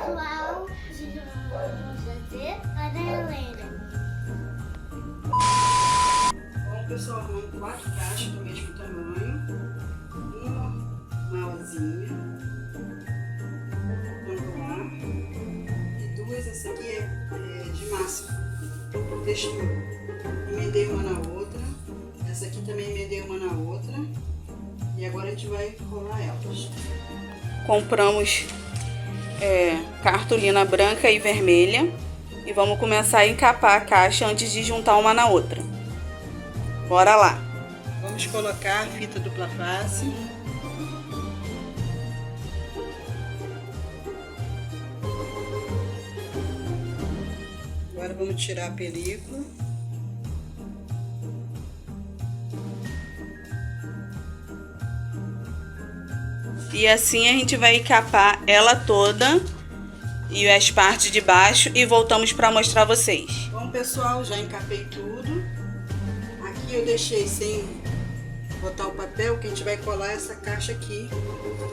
pessoal, vamos fazer a galera. Bom, pessoal, arrumando 4 caixas do mesmo tamanho, uma maiorzinha, vamos lá, e duas, essa aqui é de massa, textura. Emendei uma na outra, essa aqui também emendei uma na outra, e agora a gente vai rolar elas. Compramos cartolina branca e vermelha e vamos começar a encapar a caixa antes de juntar uma na outra. Bora lá! Vamos colocar a fita dupla face. Agora vamos tirar a película. E assim a gente vai encapar ela toda e as partes de baixo e voltamos para mostrar a vocês. Bom, pessoal, já encapei tudo. Aqui eu deixei sem botar o papel, que a gente vai colar essa caixa aqui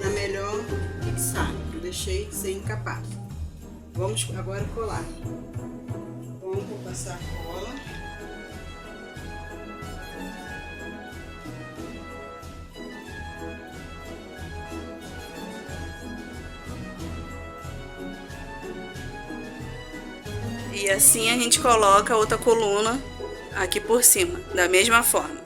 na melhor fixar. Eu deixei sem encapar. Vamos agora colar. Vamos passar a cola. E assim a gente coloca a outra coluna aqui por cima, da mesma forma.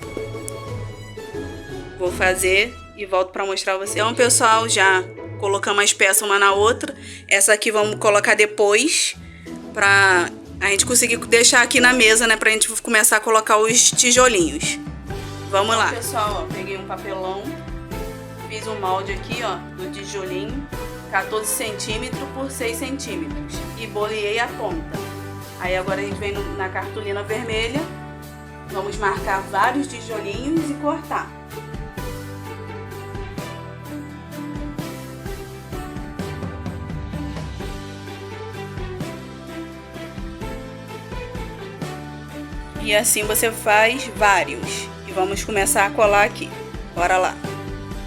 Vou fazer e volto para mostrar a vocês. Então, pessoal, já colocamos as peças uma na outra. Essa aqui vamos colocar depois, pra a gente conseguir deixar aqui na mesa, né? Pra gente começar a colocar os tijolinhos. Vamos lá. Pessoal, ó, peguei um papelão, fiz um molde aqui, ó, do tijolinho, 14 centímetros por 6 centímetros. E boleei a ponta. Aí agora a gente vem na cartolina vermelha, vamos marcar vários tijolinhos e cortar. E assim você faz vários. E vamos começar a colar aqui. Bora lá.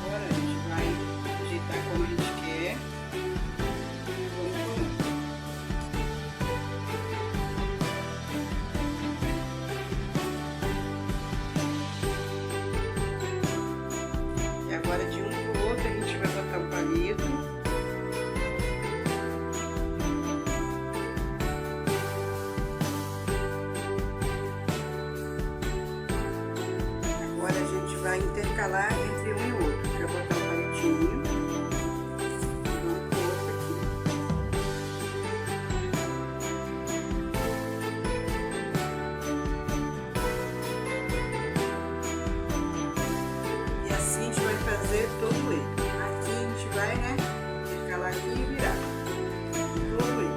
Agora a gente vai ajeitar como a gente quer. E agora de um pro outro a gente vai botar o palito. Agora a gente vai intercalar entre um e outro. Para botar o palitinho. Vamos pro outro aqui. E assim a gente vai fazer todo ele. Aqui a gente vai, né, intercalar aqui e virar. Todo ele.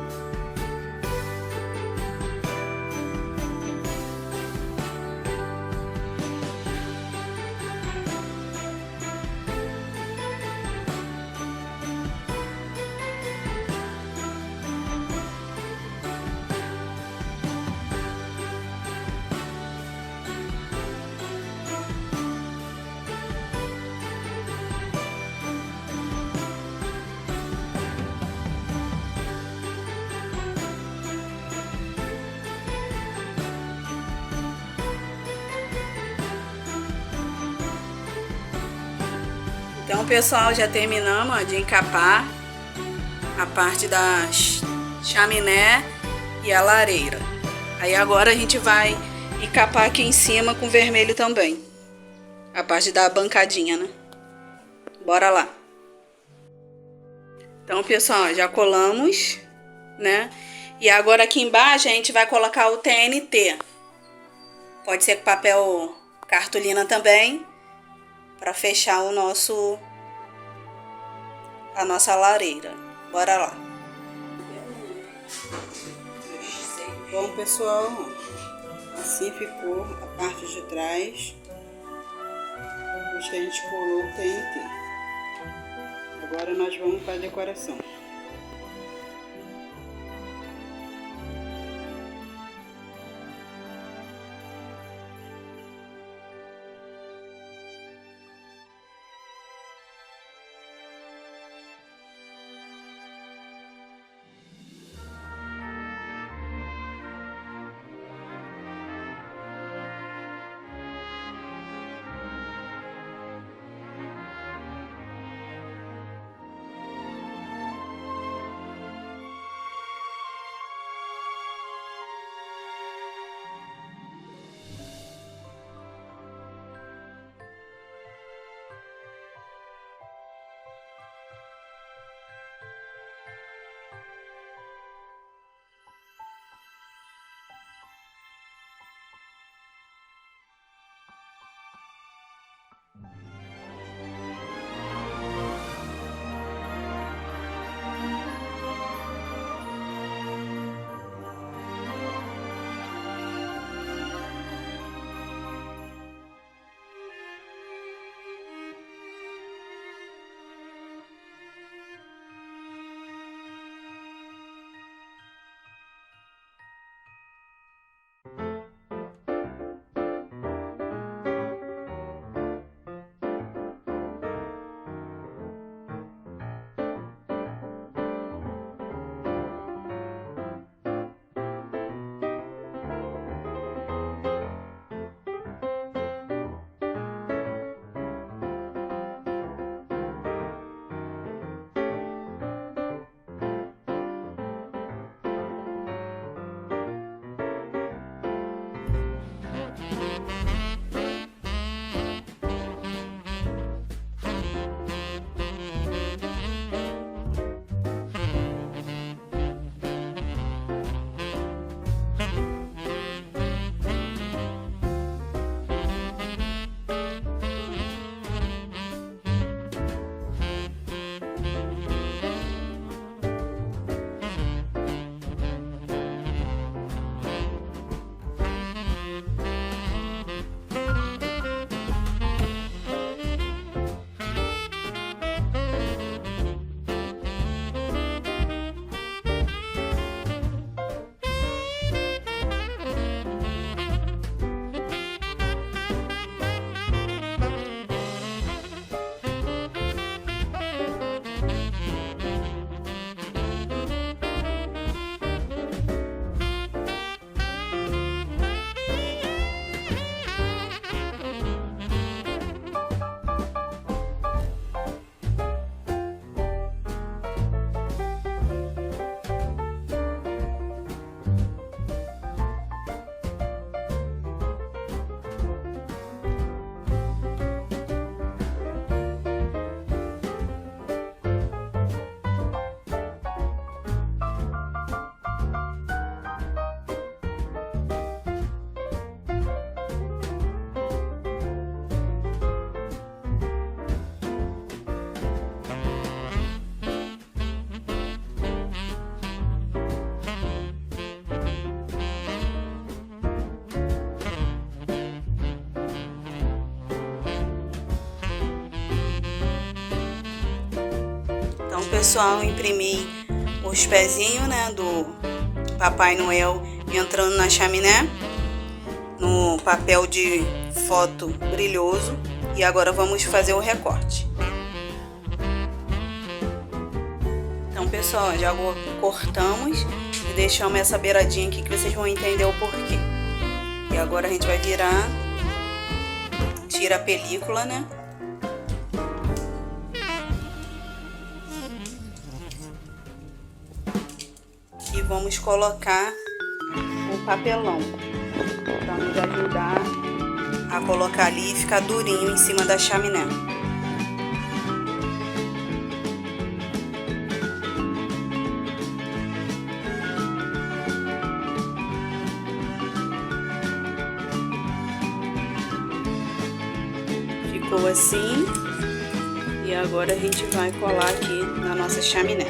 Então, pessoal, já terminamos, ó, de encapar a parte da chaminé e a lareira. Aí agora a gente vai encapar aqui em cima com vermelho também. A parte da bancadinha, né? Bora lá. Então, pessoal, já colamos, né? E agora aqui embaixo a gente vai colocar o TNT. Pode ser com papel cartolina também, para fechar a nossa lareira. Bora lá. Bom, pessoal, assim ficou a parte de trás. Depois que a gente colou o TNT. Agora nós vamos para a decoração. pessoal, imprimi os pezinhos, né, do Papai Noel entrando na chaminé no papel de foto brilhoso. E agora vamos fazer o recorte. Então, pessoal, já cortamos e deixamos essa beiradinha aqui que vocês vão entender o porquê. E agora a gente vai virar, tira a película, né? E vamos colocar o papelão para nos ajudar a colocar ali e ficar durinho em cima da chaminé. Ficou assim. E agora a gente vai colar aqui na nossa chaminé.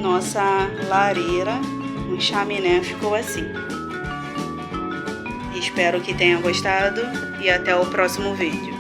Nossa lareira, um chaminé ficou assim. Espero que tenha gostado e até o próximo vídeo.